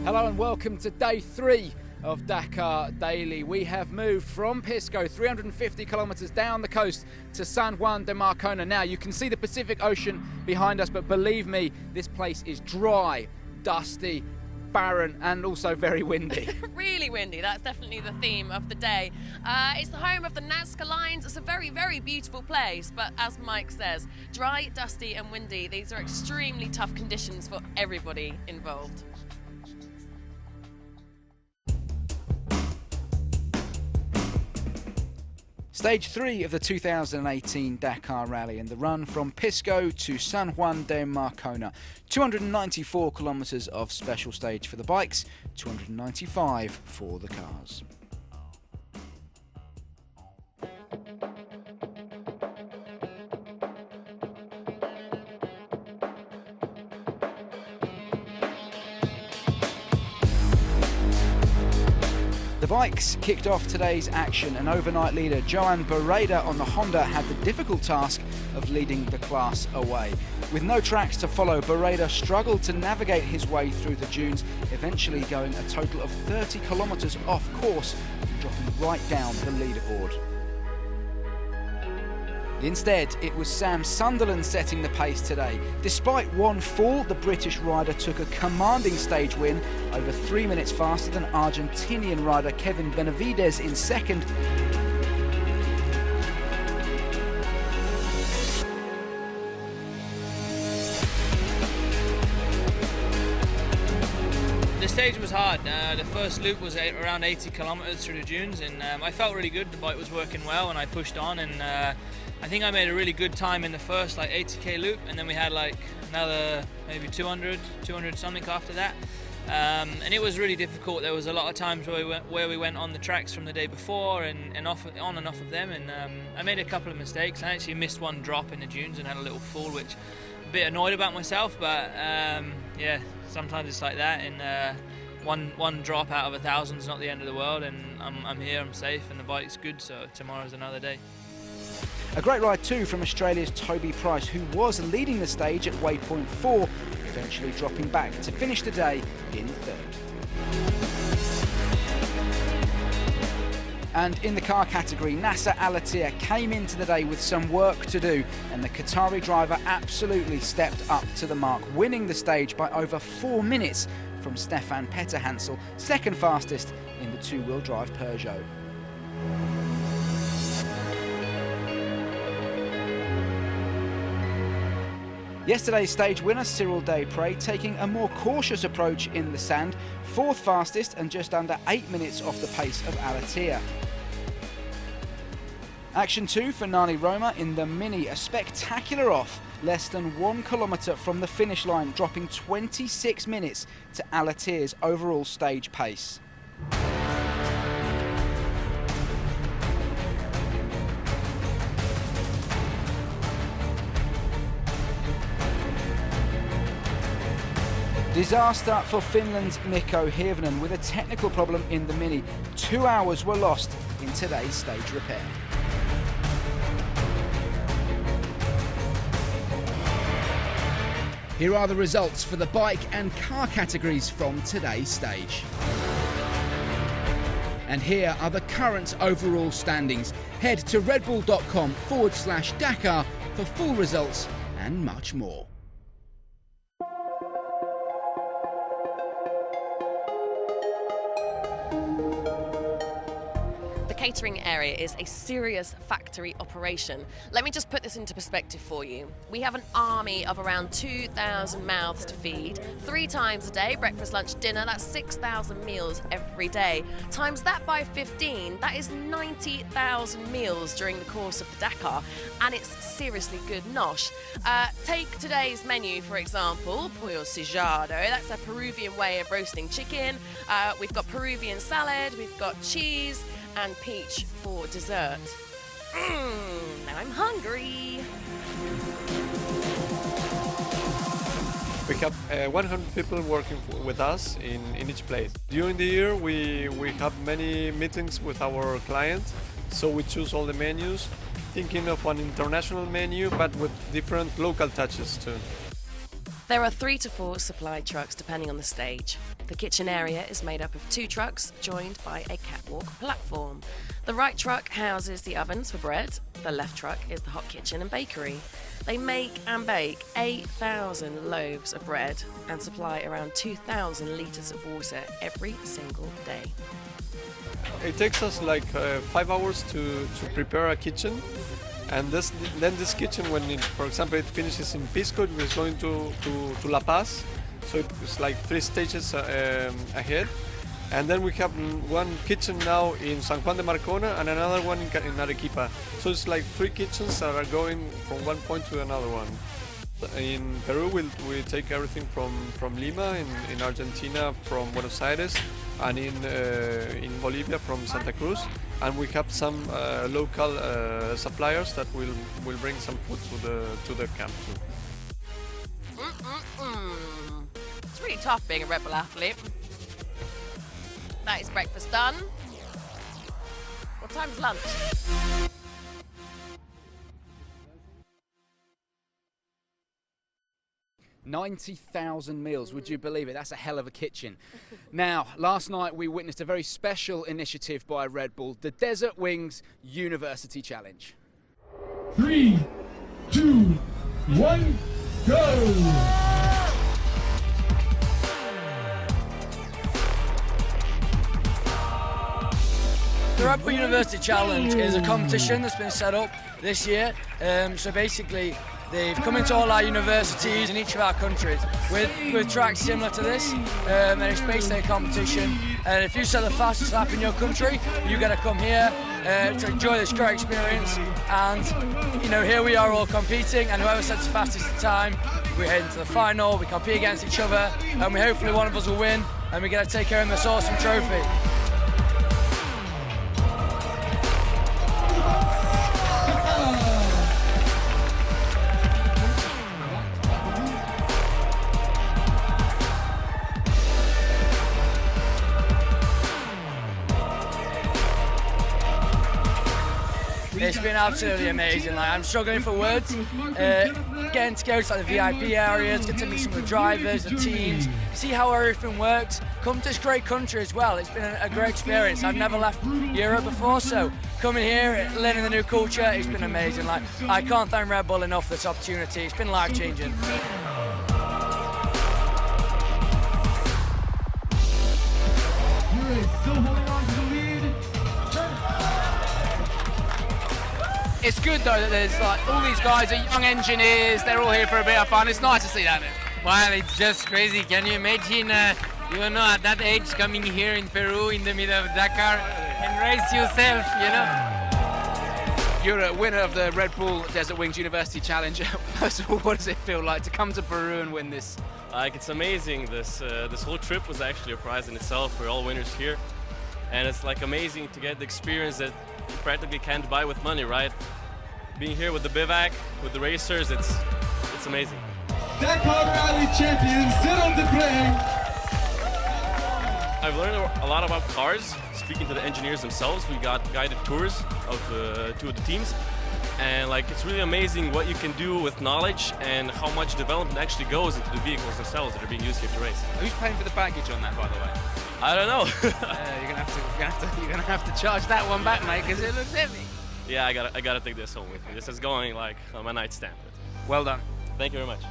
Hello and welcome to day 3 of Dakar Daily. We have moved from Pisco, 350 kilometres down the coast, to San Juan de Marcona. Now you can see the Pacific Ocean behind us, but believe me, this place is dry, dusty, barren and also very windy. Really windy, that's definitely the theme of the day. It's the home of the Nazca Lines. It's a very, very beautiful place, but as Mike says, dry, dusty and windy. These are extremely tough conditions for everybody involved. Stage 3 of the 2018 Dakar Rally and the run from Pisco to San Juan de Marcona. 294 kilometres of special stage for the bikes, 295 for the cars. The bikes kicked off today's action, and overnight leader Joan Barreda on the Honda had the difficult task of leading the class away. With no tracks to follow, Barreda struggled to navigate his way through the dunes, eventually going a total of 30 kilometres off course and dropping right down the leaderboard. Instead, it was Sam Sunderland setting the pace today. Despite one fall, the British rider took a commanding stage win, over 3 minutes faster than Argentinian rider Kevin Benavides in second. The stage was hard. The first loop was around 80 kilometers through the dunes, and I felt really good. The bike was working well, and I pushed on, and I think I made a really good time in the first 80k loop, and then we had another maybe 200 something after that, and it was really difficult. There was a lot of times where we went on the tracks from the day before and on and off of them, and I made a couple of mistakes. I actually missed one drop in the dunes and had a little fall, which I'm a bit annoyed about myself, but yeah, sometimes it's like that, and one drop out of 1,000 is not the end of the world, and I'm here, I'm safe, and the bike's good, so tomorrow's another day. A great ride too from Australia's Toby Price, who was leading the stage at waypoint 4, eventually dropping back to finish the day in third. And in the car category, Nasser Al-Attiyah came into the day with some work to do, and the Qatari driver absolutely stepped up to the mark, winning the stage by over 4 minutes from Stefan Petterhansel, second fastest in the two-wheel drive Peugeot. Yesterday's stage winner Cyril Desprez taking a more cautious approach in the sand, fourth fastest and just under 8 minutes off the pace of Al-Attiyah. Action 2 for Nani Roma in the Mini, a spectacular off, less than 1 kilometre from the finish line, dropping 26 minutes to Al-Attiyah's overall stage pace. Disaster for Finland's Mikko Hirvonen with a technical problem in the Mini. 2 hours were lost in today's stage repair. Here are the results for the bike and car categories from today's stage. And here are the current overall standings. Head to redbull.com/Dakar for full results and much more. The catering area is a serious factory operation. Let me just put this into perspective for you. We have an army of around 2,000 mouths to feed, 3 times a day, breakfast, lunch, dinner. That's 6,000 meals every day. Times that by 15, that is 90,000 meals during the course of the Dakar, and it's seriously good nosh. Take today's menu, for example, pollo sillado. That's a Peruvian way of roasting chicken. We've got Peruvian salad, we've got cheese, and peach for dessert. Now I'm hungry. We have 100 people working with us in each place. During the year, we have many meetings with our clients, so we choose all the menus, thinking of an international menu, but with different local touches too. There are 3 to 4 supply trucks depending on the stage. The kitchen area is made up of 2 trucks joined by a catwalk platform. The right truck houses the ovens for bread. The left truck is the hot kitchen and bakery. They make and bake 8,000 loaves of bread and supply around 2,000 litres of water every single day. It takes us like 5 hours to prepare a kitchen, and then this kitchen, when for example it finishes in Pisco, it is going to La Paz, so it's like 3 stages ahead. And then we have one kitchen now in San Juan de Marcona and another one in Arequipa. So it's like 3 kitchens that are going from one point to another one. In Peru, we take everything from Lima, in Argentina from Buenos Aires, and in Bolivia from Santa Cruz. And we have some local suppliers that will bring some food to the camp too. It's really tough being a Red Bull athlete. That is breakfast done. What time's lunch? $90,000 meals, would you believe it? That's a hell of a kitchen. Now, last night we witnessed a very special initiative by Red Bull, the Desert Wings University Challenge. 3, 2, 1, go! The Red Bull University Challenge is a competition that's been set up this year. So basically, they've come into all our universities in each of our countries with tracks similar to this, and it's basically a competition. And if you set the fastest lap in your country, you get to come here to enjoy this great experience. And you know, here we are all competing, and whoever sets the fastest time, we head into the final. We compete against each other, and hopefully one of us will win, and we get to take home this awesome trophy. It's been absolutely amazing. Like, I'm struggling for words. Getting to go to like, the VIP areas, get to meet some of the drivers, the teams, see how everything works. Come to this great country as well. It's been a great experience. I've never left Europe before, so coming here, learning the new culture, it's been amazing. Like, I can't thank Red Bull enough for this opportunity. It's been life-changing. Still holding on to the lead. It's good though that there's like all these guys are young engineers, they're all here for a bit of fun. It's nice to see that. Well, it's just crazy. Can you imagine, you know, at that age coming here in Peru in the middle of Dakar and race yourself, you know? You're a winner of the Red Bull Desert Wings University Challenge. First of all, what does it feel like to come to Peru and win this? Like, it's amazing. This whole trip was actually a prize in itself. We're all winners here. And it's like amazing to get the experience that you practically can't buy with money, right? Being here with the bivouac, with the racers, it's amazing. Dakar Rally champion, Cyril Debreng. I've learned a lot about cars, speaking to the engineers themselves. We got guided tours of 2 of the teams. And like, it's really amazing what you can do with knowledge and how much development actually goes into the vehicles themselves that are being used here to race. Who's paying for the baggage on that, by the way? I don't know. You're gonna have to charge that one back, mate, because it looks heavy. Yeah, I gotta take this home with me. This is going like on my nightstand. Well done. Thank you very much.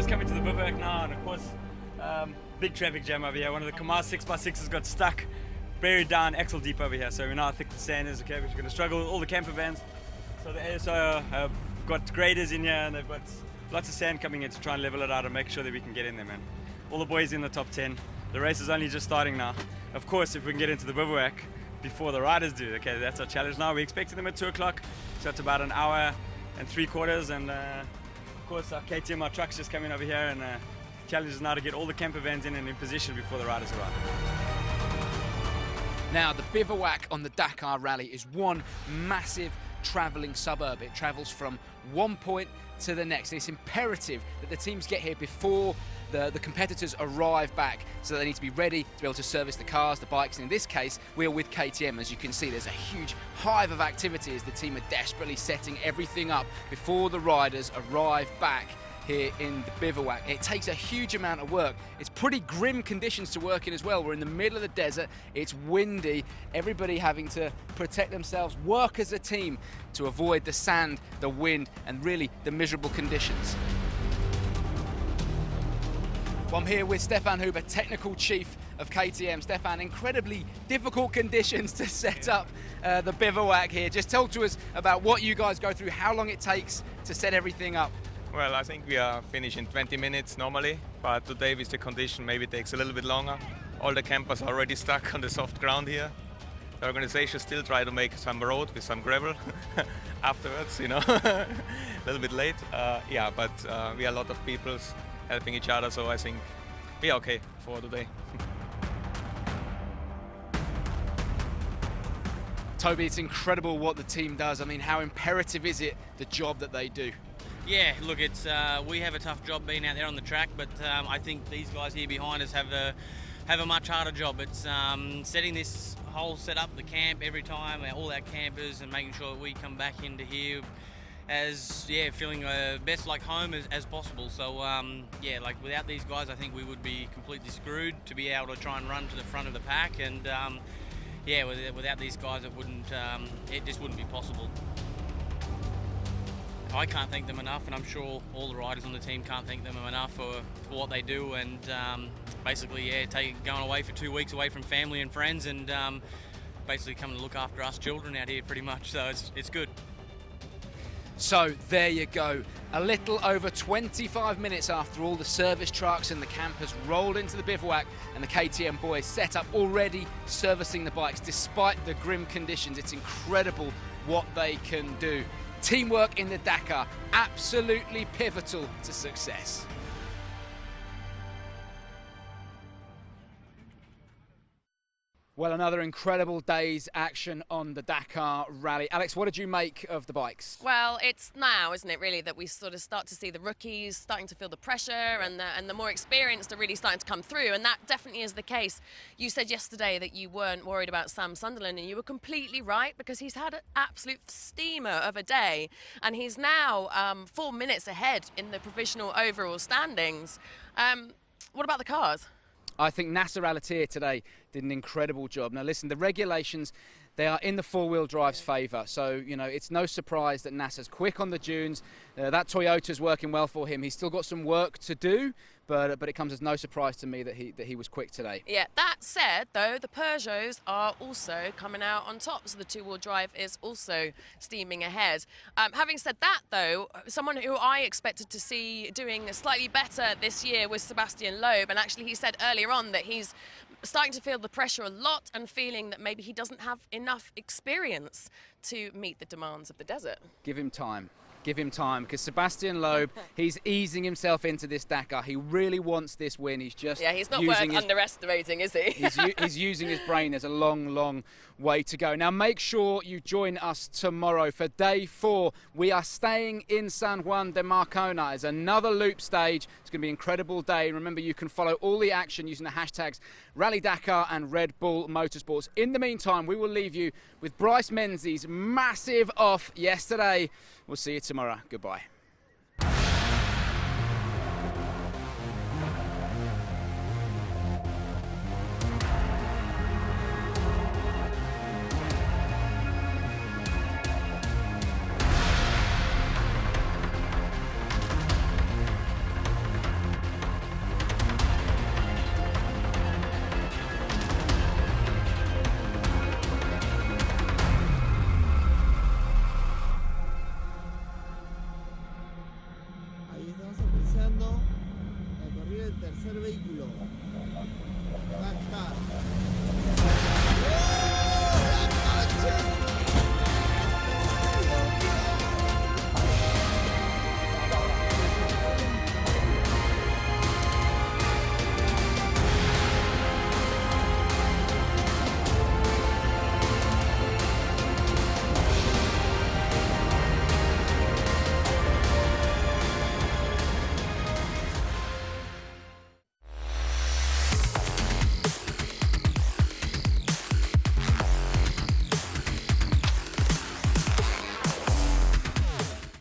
Coming to the bivouac now, and of course, big traffic jam over here. One of the Kamaz 6x6s got stuck, buried down axle deep over here. So we know how thick the sand is. Okay, we're going to struggle with all the camper vans. So the ASO have got graders in here, and they've got lots of sand coming in to try and level it out and make sure that we can get in there, man. All the boys in the top 10. The race is only just starting now. Of course, if we can get into the bivouac before the riders do, okay, that's our challenge now. We're expecting them at 2 o'clock, so it's about an hour and 3/4, and of course, our KTM, our truck's just coming over here, and challenge is now to get all the camper vans in and in position before the riders arrive. Now, the bivouac on the Dakar Rally is one massive travelling suburb. It travels from one point to the next. It's imperative that the teams get here before the competitors arrive back, so they need to be ready to be able to service the cars, the bikes, and in this case we're with KTM. As you can see, there's a huge hive of activity as the team are desperately setting everything up before the riders arrive back here in the bivouac. It takes a huge amount of work. It's pretty grim conditions to work in as well. We're in the middle of the desert, it's windy, everybody having to protect themselves, work as a team to avoid the sand, the wind, and really the miserable conditions. Well, I'm here with Stefan Huber, Technical Chief of KTM. Stefan, incredibly difficult conditions to set up the bivouac here. Just talk to us about what you guys go through, how long it takes to set everything up. Well, I think we are finished in 20 minutes normally, but today with the condition maybe it takes a little bit longer. All the campers are already stuck on the soft ground here. The organization still try to make some road with some gravel afterwards, you know, a little bit late. Yeah, but we are a lot of people helping each other, so I think we are okay for today. Toby, it's incredible what the team does. I mean, how imperative is it, the job that they do? Yeah, look, it's we have a tough job being out there on the track, but I think these guys here behind us have a much harder job. It's setting this whole setup, the camp every time, all our campers, and making sure that we come back into here as feeling best like home as possible. So yeah, like without these guys, I think we would be completely screwed to be able to try and run to the front of the pack, and yeah, without these guys, it just wouldn't be possible. I can't thank them enough, and I'm sure all the riders on the team can't thank them enough for what they do, and basically, yeah, going away for 2 weeks away from family and friends, and basically coming to look after us children out here pretty much, so it's good. So there you go, a little over 25 minutes after all the service trucks and the campers rolled into the bivouac and the KTM boys set up already servicing the bikes. Despite the grim conditions, it's incredible what they can do. Teamwork in the Dakar, absolutely pivotal to success. Well, another incredible day's action on the Dakar Rally. Alex, what did you make of the bikes? Well, it's now, isn't it, really, that we sort of start to see the rookies starting to feel the pressure, and the more experienced are really starting to come through, and that definitely is the case. You said yesterday that you weren't worried about Sam Sunderland, and you were completely right, because he's had an absolute steamer of a day, and he's now 4 minutes ahead in the provisional overall standings. What about the cars? I think Nasser Al-Attiyah today did an incredible job. Now listen, the regulations, they are in the four-wheel drive's favour, so you know it's no surprise that Nasser's quick on the dunes. That Toyota's working well for him. He's still got some work to do, but it comes as no surprise to me that he was quick today. Yeah, that said, though, the Peugeots are also coming out on top, so the two-wheel drive is also steaming ahead. Having said that, though, someone who I expected to see doing slightly better this year was Sebastian Loeb, and actually he said earlier on that he's starting to feel the pressure a lot and feeling that maybe he doesn't have enough experience to meet the demands of the desert. Give him time. Give him time, because Sebastian Loeb, he's easing himself into this Dakar. He really wants this win. He's just he's not worth underestimating, is he? he's using his brain. There's a long, long way to go. Now, make sure you join us tomorrow for day 4. We are staying in San Juan de Marcona. It's another loop stage. It's going to be an incredible day. Remember, you can follow all the action using the hashtags Rally Dakar and Red Bull Motorsports. In the meantime, we will leave you with Bryce Menzies' massive off yesterday. We'll see you tomorrow. Goodbye.